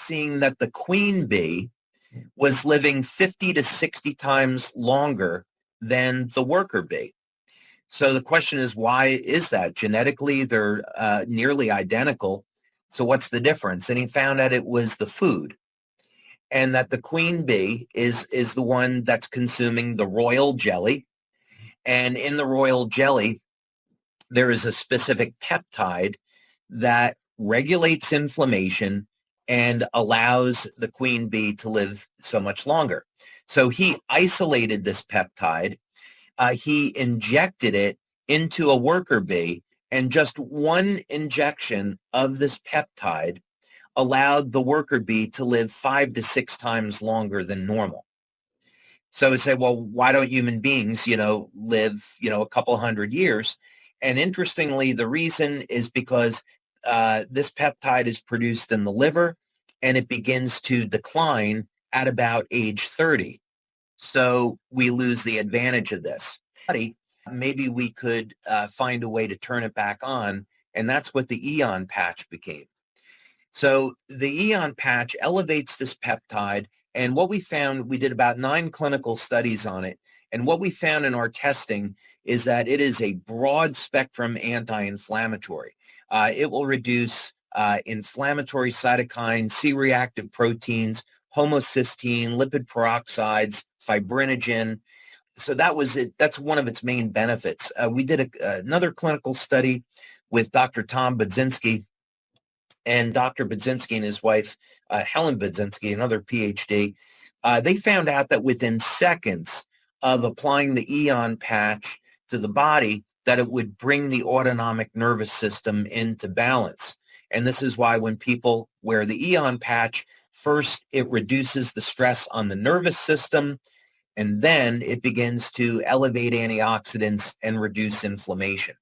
seeing that the queen bee was living 50 to 60 times longer than the worker bee. So the question is, why is that? Genetically, they're nearly identical. So what's the difference? And he found out it was the food, and that the queen bee is the one that's consuming the royal jelly. And in the royal jelly, there is a specific peptide that regulates inflammation and allows the queen bee to live so much longer. So he isolated this peptide. He injected it into a worker bee, and just one injection of this peptide allowed the worker bee to live 5 to 6 times longer than normal. So we say, well, why don't human beings, live, a couple hundred years? And interestingly, the reason is because this peptide is produced in the liver, and it begins to decline at about age 30. So we lose the advantage of this. Maybe we could find a way to turn it back on, and that's what the Aeon patch became. So the Aeon patch elevates this peptide, and what we found, we did about 9 clinical studies on it, and what we found in our testing is that it is a broad spectrum anti-inflammatory. It will reduce inflammatory cytokines, C-reactive proteins, homocysteine, lipid peroxides, fibrinogen. So that was it. That's one of its main benefits. We did another clinical study with Dr. Tom Budzinski, and Dr. Budzinski and his wife, Helen Budzinski, another PhD. They found out that within seconds of applying the Aeon patch to the body, that it would bring the autonomic nervous system into balance. And this is why when people wear the Aeon patch, first it reduces the stress on the nervous system, and then it begins to elevate antioxidants and reduce inflammation.